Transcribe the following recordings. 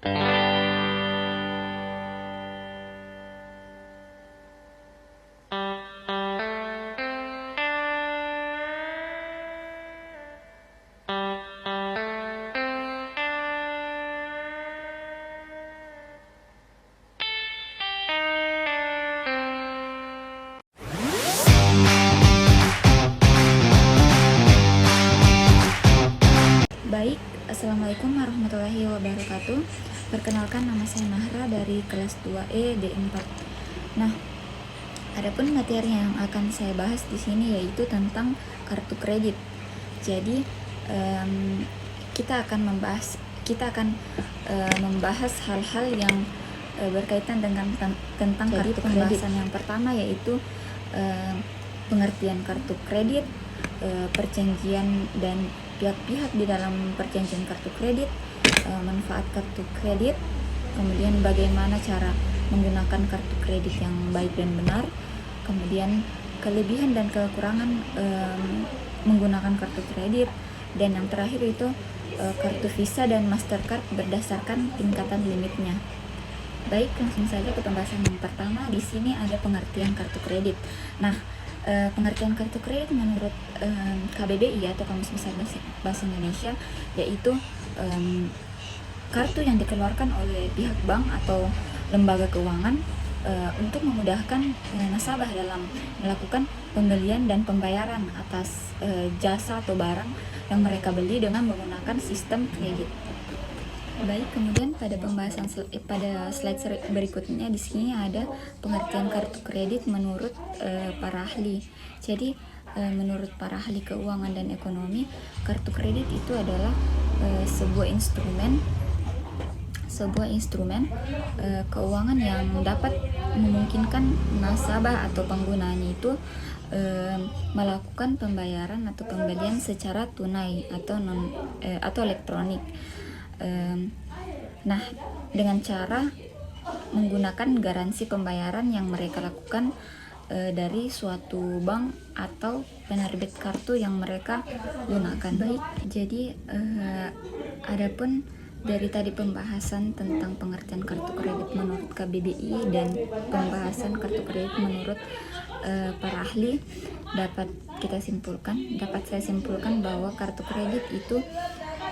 Baik, Assalamualaikum warahmatullahi wabarakatuh. Perkenalkan, nama saya Mahra dari kelas 2E D4. Nah, adapun materi yang akan saya bahas di sini yaitu tentang kartu kredit. Jadi, kita akan membahas hal-hal yang berkaitan dengan tentang kartu kredit. Pembahasan yang pertama yaitu pengertian kartu kredit, perjanjian dan pihak-pihak di dalam perjanjian kartu kredit, manfaat kartu kredit, kemudian bagaimana cara menggunakan kartu kredit yang baik dan benar, kemudian kelebihan dan kekurangan menggunakan kartu kredit, dan yang terakhir itu kartu Visa dan Mastercard berdasarkan tingkatan limitnya. Baik, langsung saja ke pembahasan yang pertama. Di sini ada pengertian kartu kredit. Nah, pengertian kartu kredit menurut KBBI atau Kamus Besar Bahasa Indonesia yaitu kartu yang dikeluarkan oleh pihak bank atau lembaga keuangan untuk memudahkan nasabah dalam melakukan pembelian dan pembayaran atas jasa atau barang yang mereka beli dengan menggunakan sistem kredit. Baik, kemudian pada pembahasan pada slide berikutnya di sini ada pengertian kartu kredit menurut para ahli. Jadi menurut para ahli keuangan dan ekonomi, kartu kredit itu adalah sebuah instrumen keuangan yang dapat memungkinkan nasabah atau penggunanya itu melakukan pembayaran atau pembelian secara tunai atau elektronik. Nah, dengan cara menggunakan garansi pembayaran yang mereka lakukan dari suatu bank atau penerbit kartu yang mereka gunakan. Baik, jadi adapun dari tadi pembahasan tentang pengertian kartu kredit menurut KBBI dan pembahasan kartu kredit menurut para ahli, dapat saya simpulkan bahwa kartu kredit itu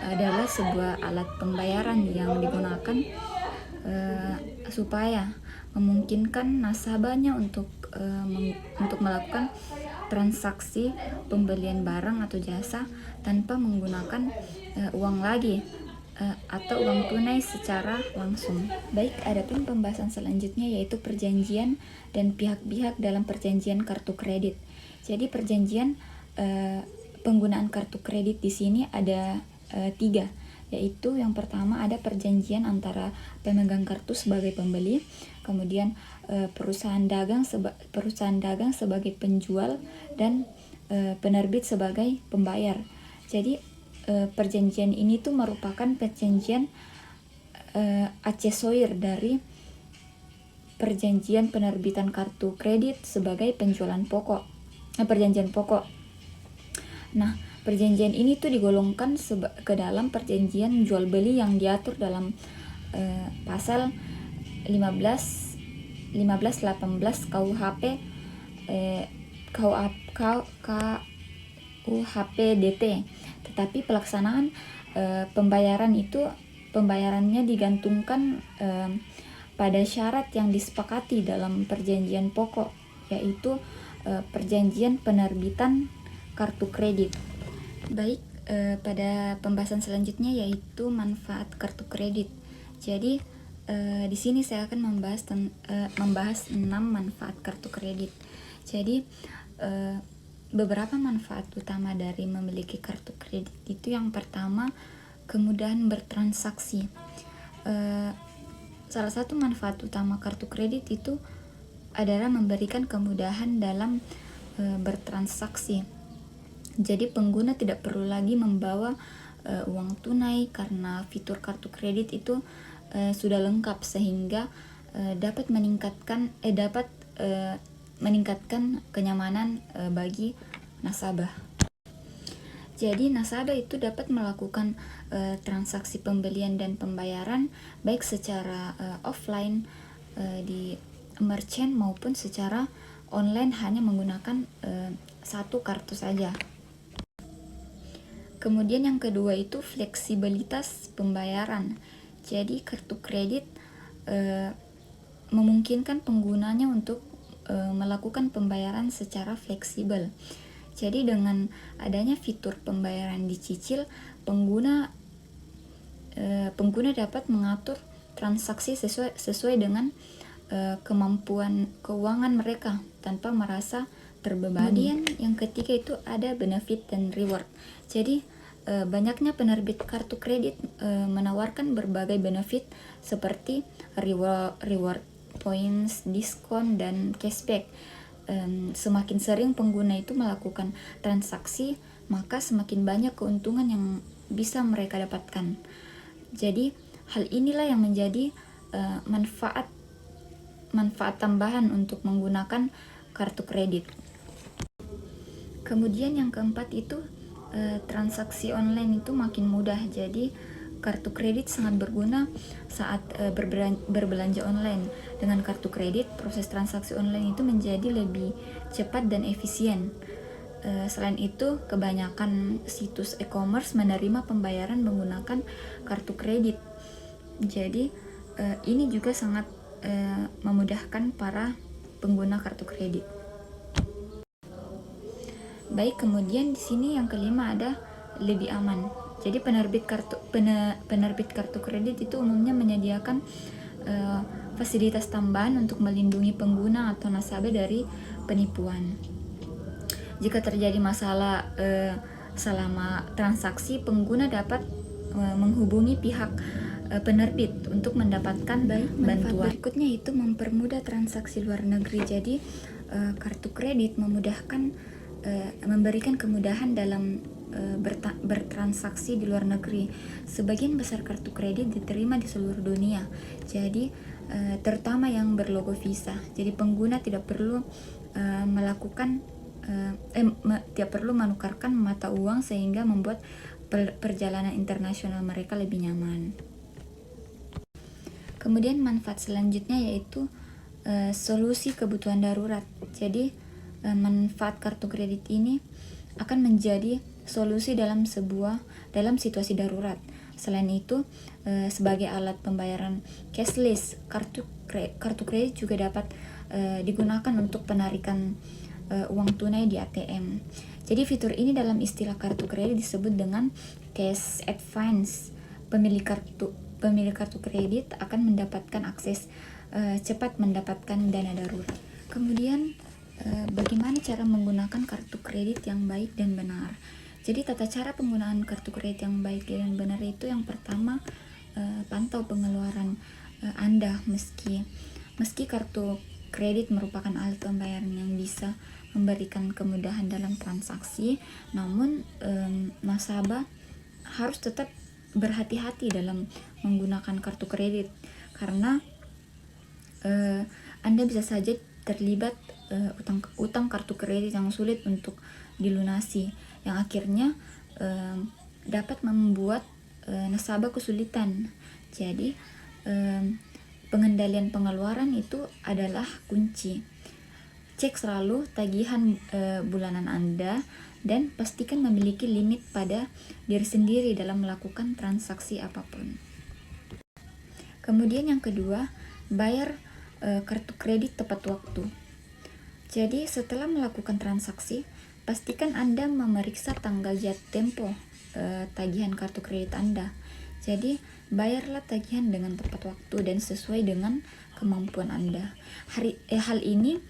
adalah sebuah alat pembayaran yang digunakan supaya memungkinkan nasabahnya untuk melakukan transaksi pembelian barang atau jasa tanpa menggunakan uang lagi atau uang tunai secara langsung. Baik, adapun pembahasan selanjutnya yaitu perjanjian dan pihak-pihak dalam perjanjian kartu kredit. Jadi perjanjian penggunaan kartu kredit di sini ada 3, yaitu yang pertama ada perjanjian antara pemegang kartu sebagai pembeli, kemudian perusahaan dagang sebagai penjual, dan penerbit sebagai pembayar. Jadi perjanjian ini tuh merupakan perjanjian aksesorir dari perjanjian penerbitan kartu kredit sebagai perjanjian pokok. Nah, perjanjian ini tuh digolongkan ke dalam perjanjian jual beli yang diatur dalam pasal 15, 18 KUHP DT. Tetapi pelaksanaan pembayarannya digantungkan pada syarat yang disepakati dalam perjanjian pokok, yaitu perjanjian penerbitan kartu kredit. Baik, pada pembahasan selanjutnya yaitu manfaat kartu kredit. Jadi di sini saya akan membahas 6 manfaat kartu kredit. Jadi beberapa manfaat utama dari memiliki kartu kredit itu yang pertama, kemudahan bertransaksi. Salah satu manfaat utama kartu kredit itu adalah memberikan kemudahan dalam bertransaksi. Jadi pengguna tidak perlu lagi membawa uang tunai karena fitur kartu kredit itu sudah lengkap, sehingga dapat meningkatkan kenyamanan bagi nasabah. Jadi nasabah itu dapat melakukan transaksi pembelian dan pembayaran baik secara offline di merchant maupun secara online hanya menggunakan satu kartu saja. Kemudian yang kedua itu fleksibilitas pembayaran. Jadi kartu kredit memungkinkan penggunanya untuk melakukan pembayaran secara fleksibel. Jadi dengan adanya fitur pembayaran dicicil, pengguna dapat mengatur transaksi sesuai dengan kemampuan keuangan mereka tanpa merasa terbebani. Kemudian yang ketiga itu ada benefit dan reward. Jadi banyaknya penerbit kartu kredit menawarkan berbagai benefit seperti reward points, diskon, dan cashback. Semakin sering pengguna itu melakukan transaksi, maka semakin banyak keuntungan yang bisa mereka dapatkan. Jadi hal inilah yang menjadi manfaat tambahan untuk menggunakan kartu kredit. Kemudian yang keempat itu transaksi online itu makin mudah. Jadi kartu kredit sangat berguna saat berbelanja online. Dengan kartu kredit, proses transaksi online itu menjadi lebih cepat dan efisien. Selain itu, kebanyakan situs e-commerce menerima pembayaran menggunakan kartu kredit. Jadi, ini juga sangat memudahkan para pengguna kartu kredit. Baik, kemudian di sini yang kelima ada lebih aman. Jadi penerbit kartu kredit itu umumnya menyediakan fasilitas tambahan untuk melindungi pengguna atau nasabah dari penipuan. Jika terjadi masalah selama transaksi, pengguna dapat menghubungi pihak penerbit untuk mendapatkan bantuan. Berikutnya itu mempermudah transaksi luar negeri. Jadi kartu kredit memberikan kemudahan dalam bertransaksi di luar negeri. Sebagian besar kartu kredit diterima di seluruh dunia. Jadi terutama yang berlogo Visa. Jadi pengguna tidak perlu tidak perlu menukarkan mata uang sehingga membuat perjalanan internasional mereka lebih nyaman. Kemudian manfaat selanjutnya yaitu solusi kebutuhan darurat. Jadi manfaat kartu kredit ini akan menjadi solusi dalam situasi darurat. Selain itu, sebagai alat pembayaran cashless, kartu kredit juga dapat digunakan untuk penarikan uang tunai di ATM. Jadi fitur ini dalam istilah kartu kredit disebut dengan cash advance. Pemilik kartu kredit akan mendapatkan akses cepat mendapatkan dana darurat. Kemudian bagaimana cara menggunakan kartu kredit yang baik dan benar? Jadi tata cara penggunaan kartu kredit yang baik dan benar itu yang pertama, pantau pengeluaran Anda. Meski kartu kredit merupakan alat pembayaran yang bisa memberikan kemudahan dalam transaksi, namun nasabah harus tetap berhati-hati dalam menggunakan kartu kredit karena Anda bisa saja terlibat utang kartu kredit yang sulit untuk dilunasi, yang akhirnya dapat membuat nasabah kesulitan. Jadi pengendalian pengeluaran itu adalah kunci. Cek selalu tagihan bulanan Anda dan pastikan memiliki limit pada diri sendiri dalam melakukan transaksi apapun. Kemudian yang kedua, bayar kartu kredit tepat waktu. Jadi setelah melakukan transaksi, pastikan Anda memeriksa tanggal jatuh tempo tagihan kartu kredit Anda. Jadi bayarlah tagihan dengan tepat waktu dan sesuai dengan kemampuan Anda. Hal ini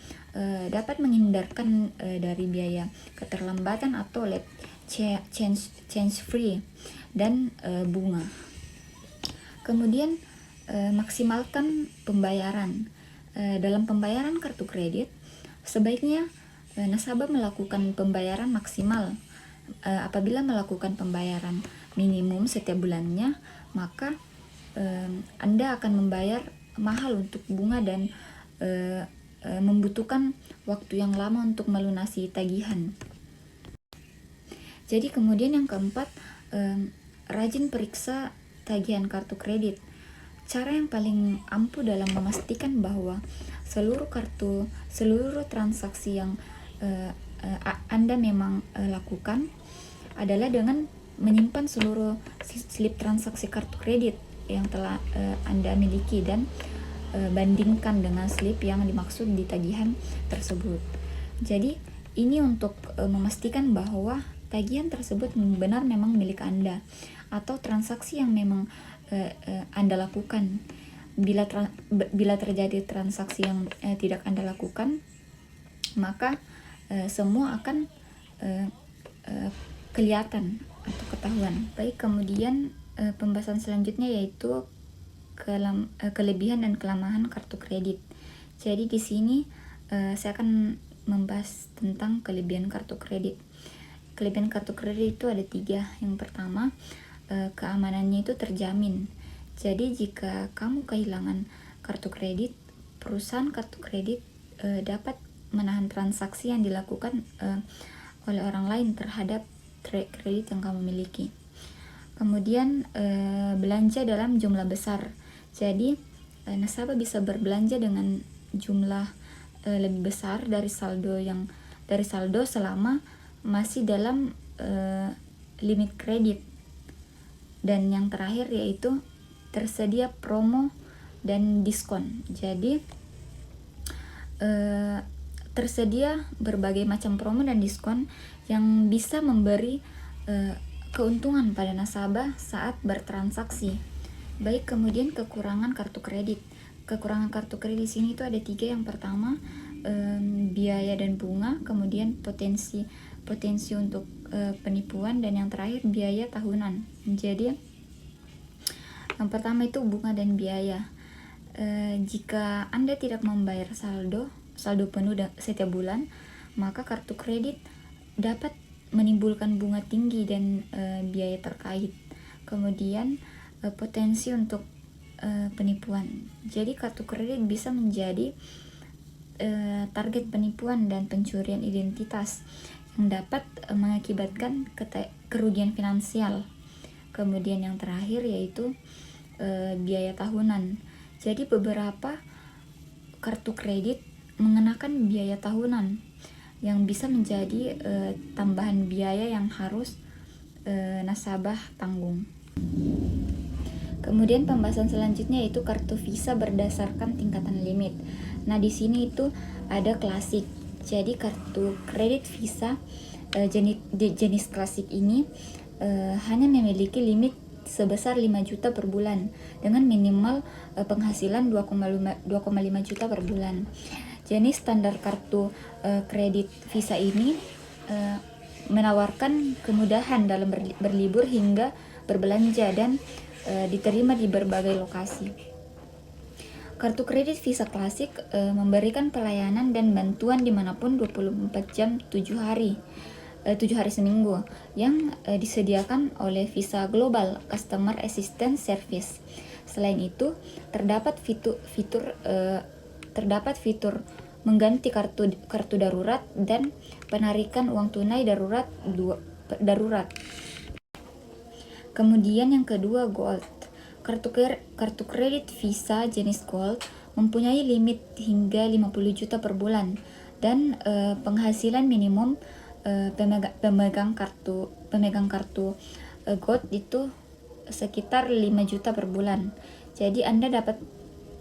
dapat menghindarkan dari biaya keterlambatan atau late change free dan bunga. Kemudian maksimalkan pembayaran. Dalam pembayaran kartu kredit, sebaiknya nasabah melakukan pembayaran maksimal. Apabila melakukan pembayaran minimum setiap bulannya, maka Anda akan membayar mahal untuk bunga dan membutuhkan waktu yang lama untuk melunasi tagihan. Jadi kemudian yang keempat, rajin periksa tagihan kartu kredit. Cara yang paling ampuh dalam memastikan bahwa seluruh transaksi yang Anda memang lakukan adalah dengan menyimpan seluruh slip transaksi kartu kredit yang telah Anda miliki dan bandingkan dengan slip yang dimaksud di tagihan tersebut. Jadi ini untuk memastikan bahwa tagihan tersebut benar memang milik Anda atau transaksi yang memang Anda lakukan. Bila terjadi transaksi yang tidak Anda lakukan, maka semua akan kelihatan atau ketahuan. Baik, kemudian pembahasan selanjutnya yaitu kelebihan dan kelemahan kartu kredit. Jadi di sini saya akan membahas tentang kelebihan kartu kredit. Kelebihan kartu kredit itu ada 3. Yang pertama, keamanannya itu terjamin. Jadi jika kamu kehilangan kartu kredit, perusahaan kartu kredit dapat menahan transaksi yang dilakukan oleh orang lain terhadap kredit yang kamu miliki. Kemudian belanja dalam jumlah besar. Jadi nasabah bisa berbelanja dengan jumlah lebih besar dari saldo selama masih dalam limit kredit. Dan yang terakhir yaitu tersedia promo dan diskon. Jadi tersedia berbagai macam promo dan diskon yang bisa memberi keuntungan pada nasabah saat bertransaksi. Baik, kemudian kekurangan kartu kredit. Kekurangan kartu kredit sini itu ada 3. Yang pertama, biaya dan bunga, kemudian potensi untuk penipuan, dan yang terakhir biaya tahunan. Jadi yang pertama itu bunga dan biaya. Jika Anda tidak membayar saldo penuh setiap bulan, maka kartu kredit dapat menimbulkan bunga tinggi dan biaya terkait. Kemudian potensi untuk penipuan. Jadi kartu kredit bisa menjadi target penipuan dan pencurian identitas yang dapat mengakibatkan kerugian finansial. Kemudian yang terakhir yaitu biaya tahunan. Jadi beberapa kartu kredit mengenakan biaya tahunan yang bisa menjadi tambahan biaya yang harus nasabah tanggung. Kemudian pembahasan selanjutnya yaitu kartu Visa berdasarkan tingkatan limit. Nah, di sini itu ada klasik. Jadi kartu kredit Visa jenis klasik ini hanya memiliki limit sebesar 5 juta per bulan dengan minimal penghasilan 2,5 juta per bulan. Jenis standar kartu kredit Visa ini menawarkan kemudahan dalam berlibur hingga berbelanja dan diterima di berbagai lokasi. Kartu kredit Visa klasik memberikan pelayanan dan bantuan dimanapun 24 jam 7 hari seminggu yang disediakan oleh Visa Global Customer Assistance Service. Selain itu, terdapat fitur mengganti kartu darurat dan penarikan uang tunai darurat. Kemudian yang kedua, Gold. Kartu kredit Visa jenis Gold mempunyai limit hingga 50 juta per bulan dan penghasilan minimum pemegang kartu Gold itu sekitar 5 juta per bulan. Jadi Anda dapat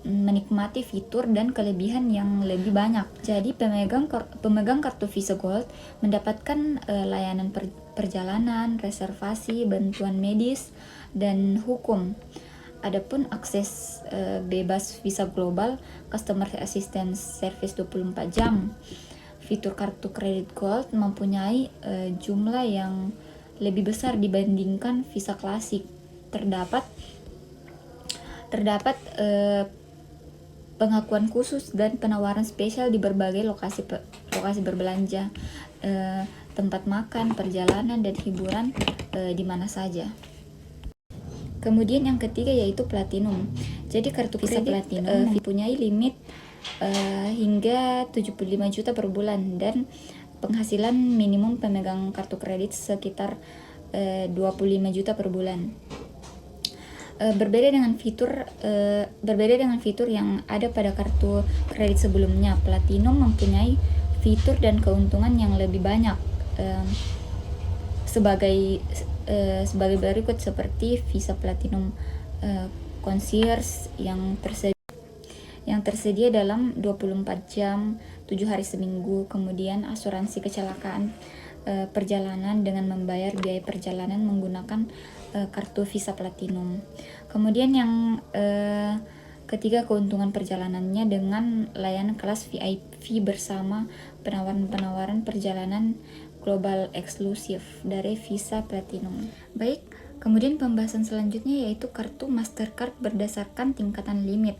menikmati fitur dan kelebihan yang lebih banyak. Jadi pemegang kartu Visa Gold mendapatkan layanan perjalanan, reservasi, bantuan medis, dan hukum. Adapun akses bebas Visa Global Customer Assistance Service 24 jam. Fitur kartu kredit Gold mempunyai jumlah yang lebih besar dibandingkan Visa klasik. Terdapat pengakuan khusus dan penawaran spesial di berbagai lokasi berbelanja, tempat makan, perjalanan, dan hiburan di mana saja. Kemudian yang ketiga yaitu Platinum. Jadi kartu Visa Platinum mempunyai limit hingga 75 juta per bulan dan penghasilan minimum pemegang kartu kredit sekitar 25 juta per bulan. Berbeda dengan fitur yang ada pada kartu kredit sebelumnya, Platinum mempunyai fitur dan keuntungan yang lebih banyak sebagai berikut, seperti Visa Platinum Concierge yang tersedia dalam 24 jam 7 hari seminggu, kemudian asuransi kecelakaan perjalanan dengan membayar biaya perjalanan menggunakan kartu Visa Platinum. Kemudian yang ketiga, keuntungan perjalanannya dengan layanan kelas VIP bersama penawaran perjalanan global eksklusif dari Visa Platinum. Baik, kemudian pembahasan selanjutnya yaitu kartu Mastercard berdasarkan tingkatan limit.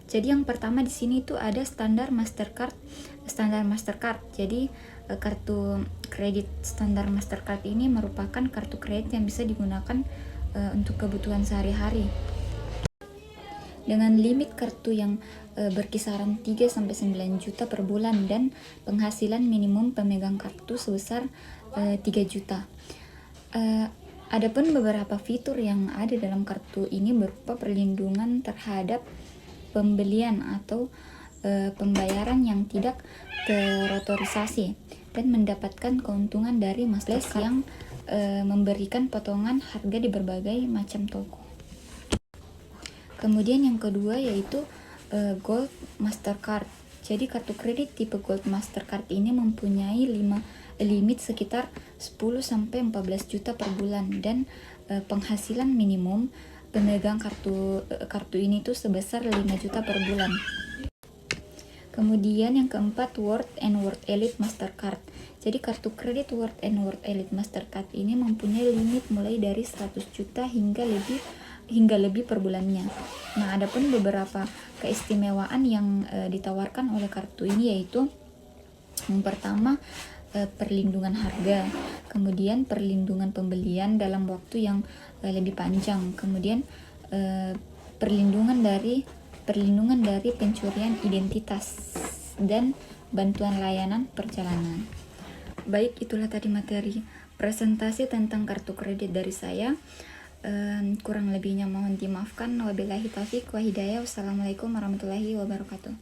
Jadi yang pertama di sini itu ada standar Mastercard. Jadi kartu kredit standar Mastercard ini merupakan kartu kredit yang bisa digunakan untuk kebutuhan sehari-hari. Dengan limit kartu yang berkisaran 3-9 juta per bulan dan penghasilan minimum pemegang kartu sebesar 3 juta. Adapun beberapa fitur yang ada dalam kartu ini berupa perlindungan terhadap pembelian atau pembayaran yang tidak terotorisasi dan mendapatkan keuntungan dari Mastercard yang memberikan potongan harga di berbagai macam toko. Kemudian yang kedua yaitu Gold Mastercard. Jadi kartu kredit tipe Gold Mastercard ini mempunyai limit sekitar 10-14 juta per bulan dan penghasilan minimum pemegang kartu ini tuh sebesar 5 juta per bulan. Kemudian yang keempat, World and World Elite Mastercard. Jadi kartu kredit World and World Elite Mastercard ini mempunyai limit mulai dari 100 juta hingga lebih per bulannya. Nah, adapun beberapa keistimewaan yang ditawarkan oleh kartu ini yaitu yang pertama, perlindungan harga, kemudian perlindungan pembelian dalam waktu yang lebih panjang, kemudian perlindungan dari pencurian identitas dan bantuan layanan perjalanan. Baik, itulah tadi materi presentasi tentang kartu kredit dari saya. Kurang lebihnya mohon dimaafkan. Wabillahi taufiq wa hidayah. Wassalamualaikum warahmatullahi wabarakatuh.